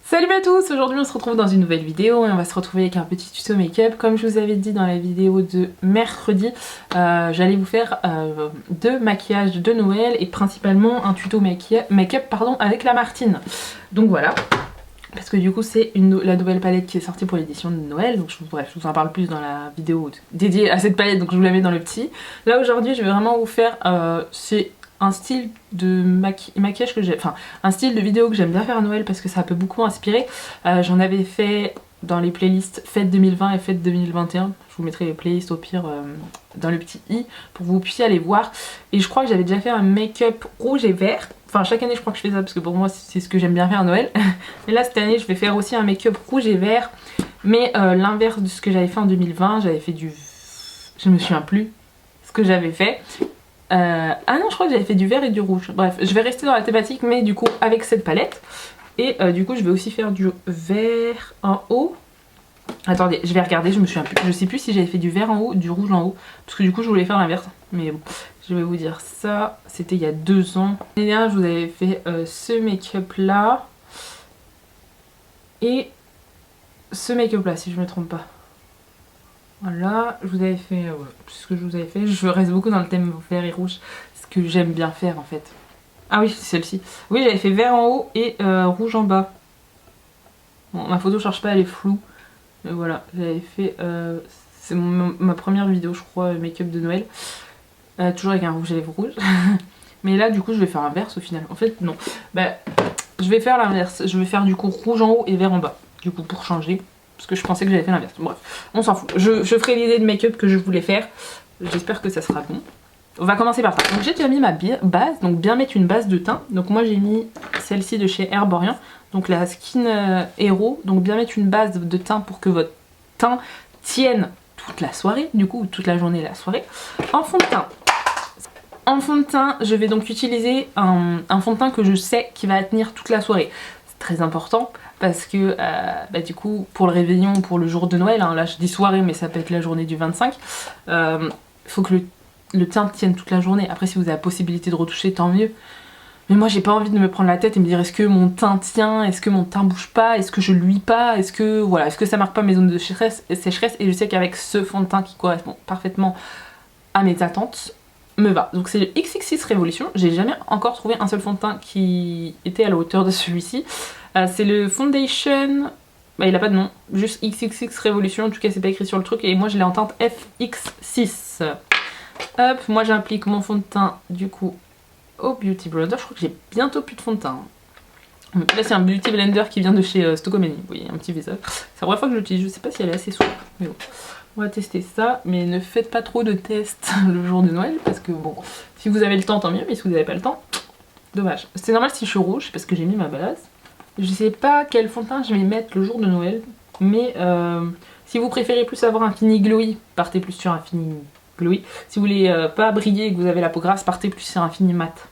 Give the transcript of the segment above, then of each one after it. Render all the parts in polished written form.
Salut à tous, aujourd'hui on se retrouve dans une nouvelle vidéo et on va se retrouver avec un petit tuto make-up. Comme je vous avais dit dans la vidéo de mercredi, j'allais vous faire deux maquillages de Noël et principalement un tuto make-up avec la Martine. Donc voilà, parce que du coup c'est la nouvelle palette qui est sortie pour l'édition de Noël. Donc bref, je vous en parle plus dans la vidéo dédiée à cette palette, donc je vous la mets dans le petit. Là aujourd'hui je vais vraiment vous faire, c'est un style de maquillage que j'ai, enfin un style de vidéo que j'aime bien faire à Noël parce que ça peut beaucoup m'inspirer. J'en avais fait dans les playlists fête 2020 et fête 2021. Je vous mettrai les playlists au pire dans le petit i pour que vous puissiez aller voir. Et je crois que j'avais déjà fait un make-up rouge et vert. Enfin chaque année je crois que je fais ça parce que pour moi c'est ce que j'aime bien faire à Noël. Mais là cette année je vais faire aussi un make-up rouge et vert. Mais l'inverse de ce que j'avais fait en 2020. J'avais fait du... Je me souviens plus ce que j'avais fait. Ah non, je crois que j'avais fait du vert et du rouge. Bref, je vais rester dans la thématique, mais du coup avec cette palette. Et du coup, je vais aussi faire du vert en haut. Attendez, je vais regarder, je sais plus si j'avais fait du vert en haut ou du rouge en haut. Parce que du coup, je voulais faire l'inverse. Mais bon, je vais vous dire ça. C'était il y a 2 ans. L'année dernière, je vous avais fait ce make-up là. Et ce make-up là, si je me trompe pas. Voilà, je vous avais fait ce que je vous avais fait. Je reste beaucoup dans le thème vert et rouge, ce que j'aime bien faire en fait. Ah oui, c'est celle-ci. Oui, j'avais fait vert en haut et rouge en bas. Bon, ma photo, je cherche pas, elle est floue. Mais voilà, j'avais fait... c'est ma première vidéo, je crois, make-up de Noël. Toujours avec un rouge à lèvres rouge. Mais là, du coup, je vais faire l'inverse au final. En fait, non. Bah, je vais faire l'inverse. Je vais faire du coup rouge en haut et vert en bas. Du coup, pour changer. Parce que je pensais que j'avais fait l'inverse. Bref, on s'en fout. Je ferai l'idée de make-up que je voulais faire. J'espère que ça sera bon. On va commencer par ça. Donc j'ai déjà mis ma base. Donc bien mettre une base de teint. Donc moi j'ai mis celle-ci de chez Herborian. Donc la Skin Hero. Donc bien mettre une base de teint pour que votre teint tienne toute la soirée. Du coup, toute la journée et la soirée. En fond de teint. En fond de teint, je vais donc utiliser un fond de teint que je sais qui va tenir toute la soirée. C'est très important. Parce que bah, du coup pour le réveillon, pour le jour de Noël, hein, là je dis soirée mais ça peut être la journée du 25, faut que le teint tienne toute la journée. Après si vous avez la possibilité de retoucher tant mieux, mais moi j'ai pas envie de me prendre la tête et me dire est-ce que mon teint tient, est-ce que mon teint bouge pas, est-ce que je luis pas, est-ce que voilà, est-ce que ça marque pas mes zones de sécheresse. Et je sais qu'avec ce fond de teint qui correspond parfaitement à mes attentes me va. Donc c'est le XXX Revolution. J'ai jamais encore trouvé un seul fond de teint qui était à la hauteur de celui-ci. C'est le Foundation, bah, il a pas de nom, juste XXX Revolution, en tout cas c'est pas écrit sur le truc, et moi je l'ai en teinte FX6. Hop, moi j'applique mon fond de teint du coup au Beauty Blender. Je crois que j'ai bientôt plus de fond de teint. Là c'est un Beauty Blender qui vient de chez Stokomani, vous voyez, un petit visage. C'est la première fois que je l'utilise, je sais pas si elle est assez souple, mais bon. On va tester ça, mais ne faites pas trop de tests le jour de Noël, parce que bon, si vous avez le temps tant mieux, mais si vous n'avez pas le temps, dommage. C'est normal si je suis rouge, parce que j'ai mis ma base. Je sais pas quel fond de teint je vais mettre le jour de Noël, mais si vous préférez plus avoir un fini glowy, partez plus sur un fini glowy. Si vous voulez pas briller et que vous avez la peau grasse, partez plus sur un fini mat.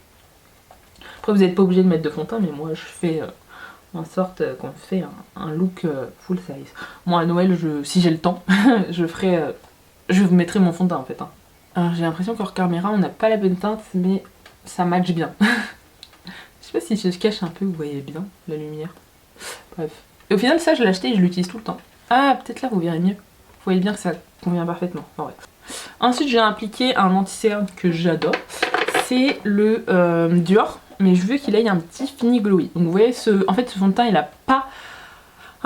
Après vous n'êtes pas obligé de mettre de fond de teint, mais moi je fais en sorte qu'on fait un look full size. Moi à Noël, si j'ai le temps, je vous mettrai mon fond de teint en fait. Hein. Alors j'ai l'impression qu'hors caméra on n'a pas la bonne teinte, mais ça match bien. Je sais pas si je cache un peu, vous voyez bien la lumière. Bref. Et au final, ça, je l'ai acheté et je l'utilise tout le temps. Ah, peut-être là, vous verrez mieux. Vous voyez bien que ça convient parfaitement. Enfin, bref. Ensuite, j'ai appliqué un anti-cerne que j'adore. C'est le Dior. Mais je veux qu'il ait un petit fini glowy. Donc, vous voyez, en fait, ce fond de teint, il a pas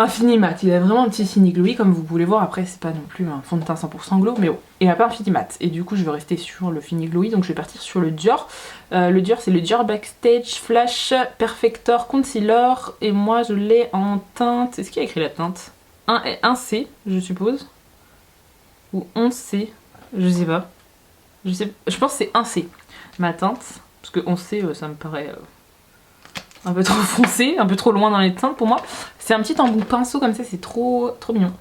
un fini mat. Il a vraiment un petit fini glowy, comme vous pouvez voir. Après, c'est pas non plus un fond de teint 100% glow, mais bon. Il a pas un fini mat. Et du coup, je vais rester sur le fini glowy. Donc, je vais partir sur le Dior. Le Dior, c'est le Dior Backstage Flash Perfector Concealer. Et moi, je l'ai en teinte... Est-ce qu'il y a écrit la teinte 1C, je suppose. Ou 11C. Je sais pas. Je pense que c'est 1C, ma teinte. Parce que 11C, ça me paraît... un peu trop foncé, un peu trop loin dans les teintes pour moi. C'est un petit embout pinceau comme ça, c'est trop mignon.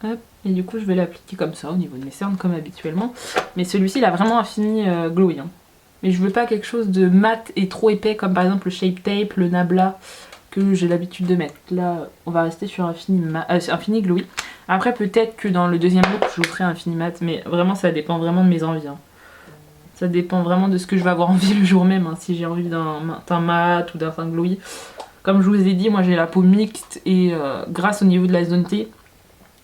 Hop, et du coup je vais l'appliquer comme ça au niveau de mes cernes comme habituellement. Mais celui-ci il a vraiment un fini glowy. Hein. Mais je veux pas quelque chose de mat et trop épais comme par exemple le Shape Tape, le Nabla que j'ai l'habitude de mettre. Là on va rester sur un fini glowy. Après peut-être que dans le deuxième look je vous ferai un fini mat, mais vraiment ça dépend vraiment de mes envies. Hein. Ça dépend vraiment de ce que je vais avoir envie le jour même. Hein. Si j'ai envie d'un teint mat ou d'un teint glowy, Comme je vous ai dit, moi j'ai la peau mixte et grasse au niveau de la zone T.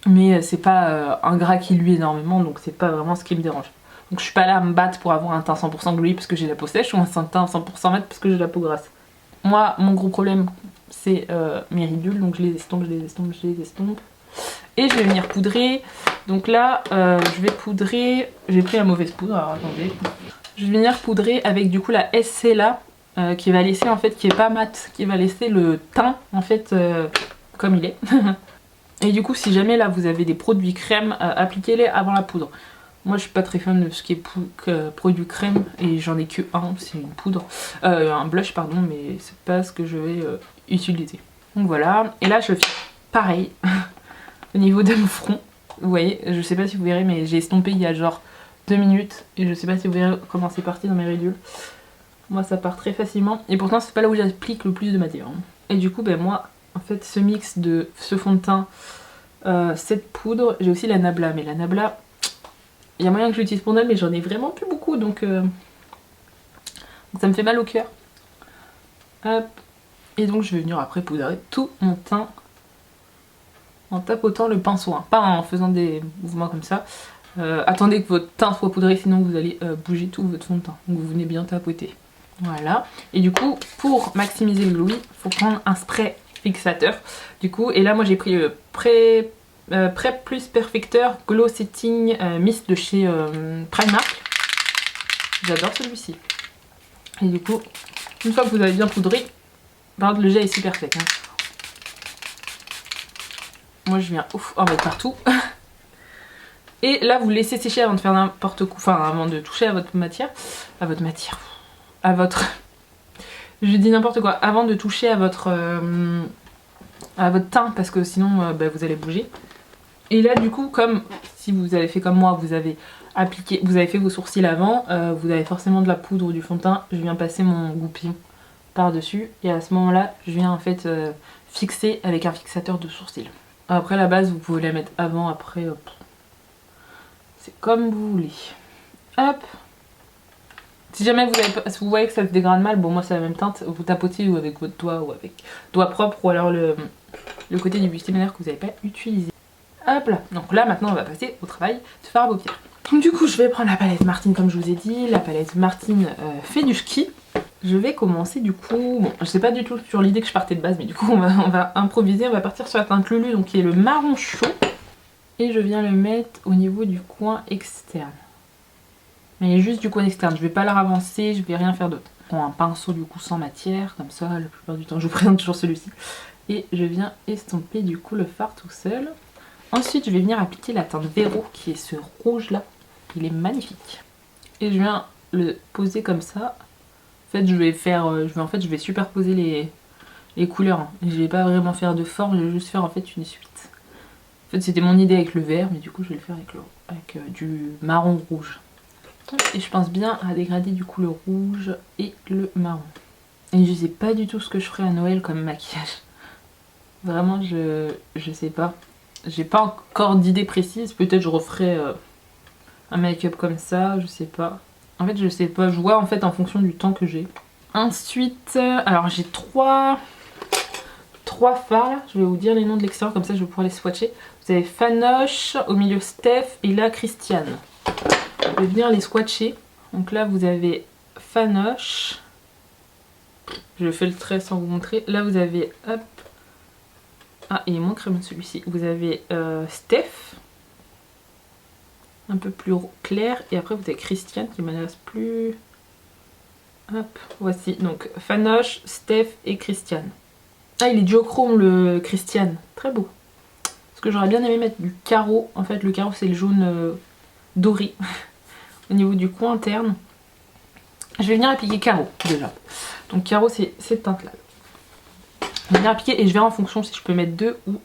Mais c'est pas un gras qui luit énormément, donc c'est pas vraiment ce qui me dérange. Donc je suis pas là à me battre pour avoir un teint 100% glowy parce que j'ai la peau sèche ou un teint 100% mat parce que j'ai la peau grasse. Moi, mon gros problème, c'est mes ridules, donc je les estompe, je les estompe, je les estompe. Et je vais venir poudrer. Donc là, je vais poudrer... J'ai pris la mauvaise poudre, alors attendez. Je vais venir poudrer avec du coup la SC là, qui va laisser en fait, qui est pas mat, qui va laisser le teint en fait comme il est. Et du coup, si jamais là vous avez des produits crème, appliquez-les avant la poudre. Moi je suis pas très fan de ce qui est produit crème et j'en ai que un, c'est une poudre, un blush pardon, mais c'est pas ce que je vais utiliser. Donc voilà, et là je fais pareil au niveau de mon front. Vous voyez, je sais pas si vous verrez, mais j'ai estompé il y a genre 2 minutes et je sais pas si vous verrez comment c'est parti dans mes ridules. Moi ça part très facilement et pourtant c'est pas là où j'applique le plus de matière. Et du coup, ben moi, en fait, ce mix de ce fond de teint, cette poudre, j'ai aussi la Nabla, mais la Nabla, il y a moyen que je l'utilise pour Noël, mais j'en ai vraiment plus beaucoup, donc ça me fait mal au cœur. Hop. Et donc je vais venir après poudrer tout mon teint en tapotant le pinceau, hein. Pas en faisant des mouvements comme ça. Attendez que votre teint soit poudré, sinon vous allez bouger tout votre fond de teint. Donc vous venez bien tapoter. Voilà. Et du coup, pour maximiser le glowy, il faut prendre un spray fixateur. Du coup, et là moi j'ai pris le Prep Plus Perfecteur Glow Setting Mist de chez Primark. J'adore celui-ci. Et du coup, une fois que vous avez bien poudré, par contre le jet est super sec, hein. Moi je viens en mettre partout. Et là vous laissez sécher avant de faire n'importe quoi, enfin avant de toucher à votre matière. À votre... Je dis n'importe quoi, avant de toucher à votre teint, parce que sinon bah, vous allez bouger. Et là du coup, comme si vous avez fait comme moi, vous avez fait vos sourcils avant, vous avez forcément de la poudre ou du fond de teint, je viens passer mon goupillon par dessus et à ce moment là je viens en fait fixer avec un fixateur de sourcils. Après la base vous pouvez la mettre avant, après c'est comme vous voulez. Hop. Si jamais vous voyez que ça se dégrade mal, bon moi c'est la même teinte, vous tapotez ou avec votre doigt ou avec doigt propre ou alors le côté du bustier-manière que vous n'avez pas utilisé. Hop là. Donc là maintenant on va passer au travail de fard à paupières. Donc du coup je vais prendre la palette Martine comme je vous ai dit, la palette Martine fait du ski. Je vais commencer du coup, bon je sais pas du tout sur l'idée que je partais de base, mais du coup on va improviser, on va partir sur la teinte Lulu, donc qui est le marron chaud. Et je viens le mettre au niveau du coin externe. Mais juste du coin externe, je vais pas la ravancer, je vais rien faire d'autre. Je prends un pinceau du coup sans matière, comme ça la plupart du temps je vous présente toujours celui-ci. Et je viens estomper du coup le fard tout seul. Ensuite je vais venir appliquer la teinte Vero qui est ce rouge là, il est magnifique. Et je viens le poser comme ça. En fait je vais superposer les couleurs, hein. Je vais pas vraiment faire de forme, je vais juste faire en fait une suite. En fait c'était mon idée avec le vert, mais du coup je vais le faire avec du marron rouge. Et je pense bien à dégrader du coup le rouge et le marron. Et je sais pas du tout ce que je ferai à Noël comme maquillage. Vraiment je sais pas. J'ai pas encore d'idée précise. Peut-être je referai un make-up comme ça, je sais pas. En fait je sais pas, je vois en fait en fonction du temps que j'ai. Ensuite, alors j'ai trois fards là. Je vais vous dire les noms de l'extérieur comme ça je vais pouvoir les swatcher. Vous avez Fanoche, au milieu Steph et là Christiane. Je vais venir les swatcher. Donc là vous avez Fanoche. Je fais le trait sans vous montrer. Là vous avez, hop. Ah il est moins crémeux celui-ci. Vous avez Steph. Un peu plus clair. Et après vous avez Christiane qui m'intéresse plus. Hop, voici. Donc Fanoche, Steph et Christiane. Ah il est duochrome le Christiane. Très beau. Parce que j'aurais bien aimé mettre du carreau. En fait le carreau c'est le jaune doré. Au niveau du coin interne. Je vais venir appliquer carreau déjà. Donc carreau c'est cette teinte là. Je vais venir appliquer et je verrai en fonction si je peux mettre deux ou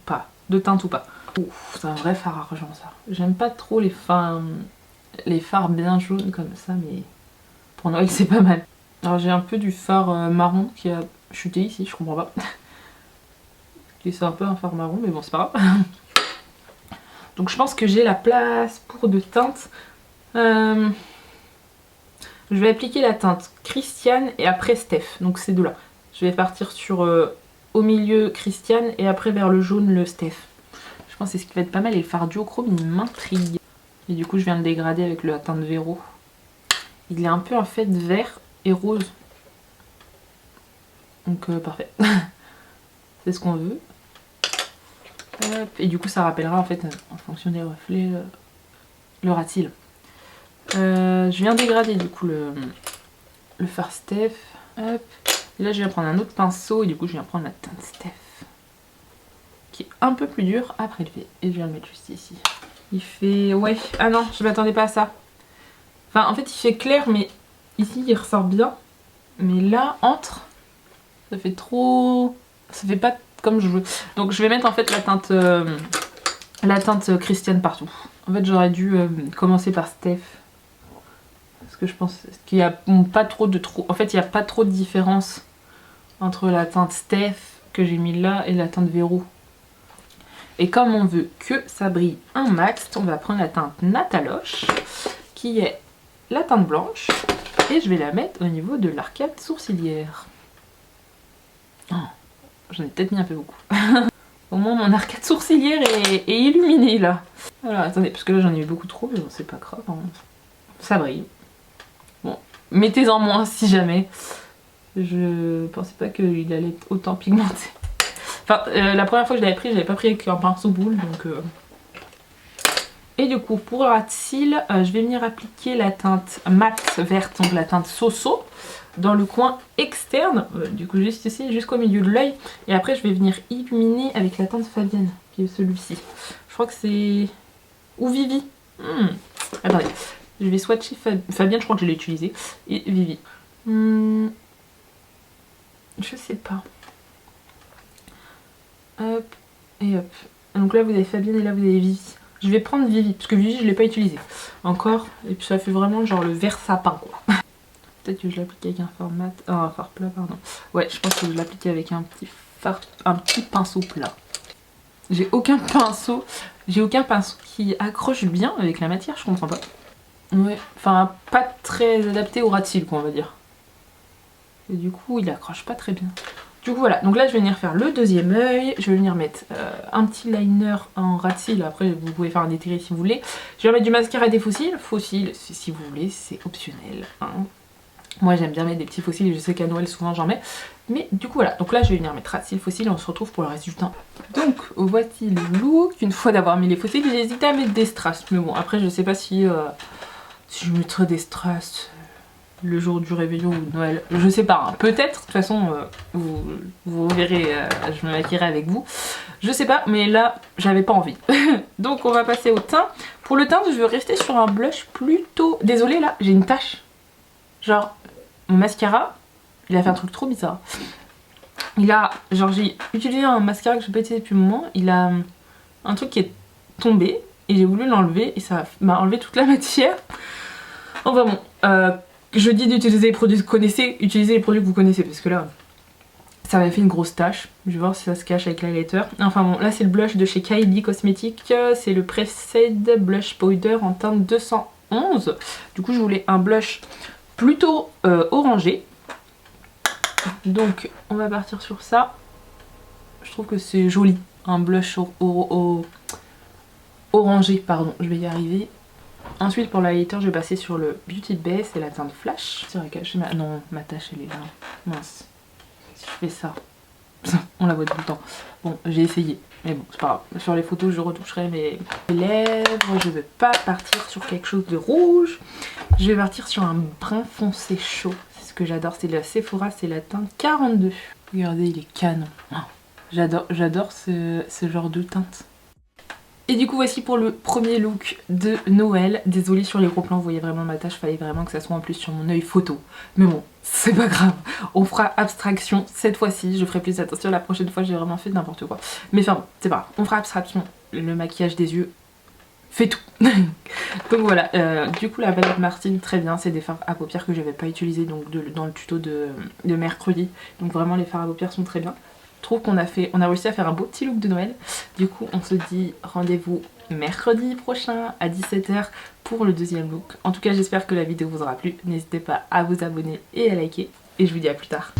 pas. Deux teintes ou pas. Ouf, c'est un vrai fard argent ça. J'aime pas trop les fards bien jaunes comme ça, mais pour Noël c'est pas mal. Alors j'ai un peu du fard marron qui a chuté ici, je comprends pas. C'est un peu un fard marron mais bon c'est pas grave. Donc je pense que j'ai la place pour deux teintes. Je vais appliquer la teinte Christiane et après Steph, donc ces deux là. Je vais partir sur au milieu Christiane et après vers le jaune le Steph. Je pense que c'est ce qui va être pas mal et le fard duochrome il m'intrigue. Et du coup je viens de dégrader avec la teinte Véro. Il est un peu en fait vert et rose. Donc parfait. C'est ce qu'on veut. Hop. Et du coup ça rappellera en fait en fonction des reflets le rat-il. Je viens dégrader du coup le fard Steph. Hop. Et là je viens prendre un autre pinceau et du coup je viens prendre la teinte Steph. Qui est un peu plus dur à prélever. Et je viens le mettre juste ici. Il fait... ouais. Ah non, je m'attendais pas à ça. Enfin en fait il fait clair mais ici il ressort bien. Mais là, entre, ça fait trop... ça fait pas comme je veux. Donc je vais mettre en fait la teinte Christiane partout. En fait j'aurais dû commencer par Steph. Parce que je pense qu'il n'y a pas trop de... En fait il n'y a pas trop de différence entre la teinte Steph que j'ai mis là et la teinte Véro. Et comme on veut que ça brille un max, on va prendre la teinte Nataloche, qui est la teinte blanche, et je vais la mettre au niveau de l'arcade sourcilière. Oh, j'en ai peut-être mis un peu beaucoup. Au moins mon arcade sourcilière est illuminée là. Voilà, attendez, parce que là j'en ai eu beaucoup trop, mais bon, c'est pas grave, hein. Ça brille. Bon, mettez-en moins si jamais. Je pensais pas qu'il allait être autant pigmenté. Enfin, la première fois que je l'avais pris, j'avais pas pris avec un pinceau boule, donc... Et du coup, pour le ras de cils, je vais venir appliquer la teinte mat verte, donc la teinte Soso, dans le coin externe, du coup juste ici, jusqu'au milieu de l'œil. Et après, je vais venir illuminer avec la teinte Fabienne, qui est celui-ci. Je crois que c'est... ou Vivi. Attendez, je vais swatcher Fabienne, je crois que je l'ai utilisé, et Vivi. Je sais pas. Hop, et hop. Donc là, vous avez Fabienne et là, vous avez Vivi. Je vais prendre Vivi, parce que Vivi je l'ai pas utilisé encore, et puis ça fait vraiment genre le vert sapin quoi. Peut-être que je l'applique avec un format... oh, un fard plat pardon. Ouais, je pense que je l'applique avec un petit pinceau plat. J'ai aucun pinceau qui accroche bien avec la matière, je comprends pas. Ouais, enfin pas très adapté au rat-cils quoi on va dire. Et du coup il accroche pas très bien. Du coup voilà, donc là je vais venir faire le deuxième œil, je vais venir mettre un petit liner en rat de cils, après vous pouvez faire un étiré si vous voulez. Je vais mettre du mascara des fossiles, si vous voulez, c'est optionnel. Hein. Moi j'aime bien mettre des petits fossiles et je sais qu'à Noël souvent j'en mets. Mais du coup voilà, donc là je vais venir mettre rat de cils fossiles et on se retrouve pour le reste du temps. Donc voici le look, une fois d'avoir mis les fossiles, j'ai hésité à mettre des strass. Mais bon après je sais pas si je mettrais des strass... le jour du réveillon ou de Noël, je sais pas, hein. Peut-être, de toute façon vous verrez, je me maquillerai avec vous, je sais pas, mais là j'avais pas envie. Donc on va passer au teint. Pour le teint je vais rester sur un blush plutôt... Désolée là, j'ai une tache. Genre, mon mascara, il a fait un truc trop bizarre. Genre j'ai utilisé un mascara que je n'ai pas utilisé depuis un moment, il a un truc qui est tombé et j'ai voulu l'enlever et ça m'a enlevé toute la matière. Enfin bon, je dis d'utiliser les produits que vous connaissez, utilisez les produits que vous connaissez parce que là, ça m'a fait une grosse tache. Je vais voir si ça se cache avec l'highlighter. Enfin bon, là c'est le blush de chez Kylie Cosmetics, c'est le Pressed Blush Powder en teinte 211. Du coup je voulais un blush plutôt orangé. Donc on va partir sur ça. Je trouve que c'est joli, un blush orangé, pardon, je vais y arriver. Ensuite pour l'highlighter je vais passer sur le Beauty Bay, c'est la teinte Flash. Non, ma tache elle est là, mince. Si je fais ça, on la voit tout le temps. Bon, j'ai essayé, mais bon c'est pas grave. Sur les photos je retoucherai mes lèvres, je vais pas partir sur quelque chose de rouge. Je vais partir sur un brun foncé chaud, c'est ce que j'adore, c'est de la Sephora, c'est la teinte 42. Regardez il est canon, j'adore ce genre de teinte. Et du coup voici pour le premier look de Noël. Désolée sur les gros plans, vous voyez vraiment ma tâche, fallait vraiment que ça soit en plus sur mon œil photo. Mais bon, c'est pas grave, on fera abstraction cette fois-ci, je ferai plus attention la prochaine fois, j'ai vraiment fait n'importe quoi. Mais enfin bon, c'est pas grave, on fera abstraction, le maquillage des yeux, fait tout. Donc voilà, du coup la palette Martine, très bien, c'est des fards à paupières que j'avais pas utilisé donc dans le tuto de mercredi. Donc vraiment les fards à paupières sont très bien. Je trouve qu'on a réussi à faire un beau petit look de Noël. Du coup on se dit rendez-vous mercredi prochain à 17 h pour le deuxième look. En tout cas j'espère que la vidéo vous aura plu. N'hésitez pas à vous abonner et à liker. Et je vous dis à plus tard.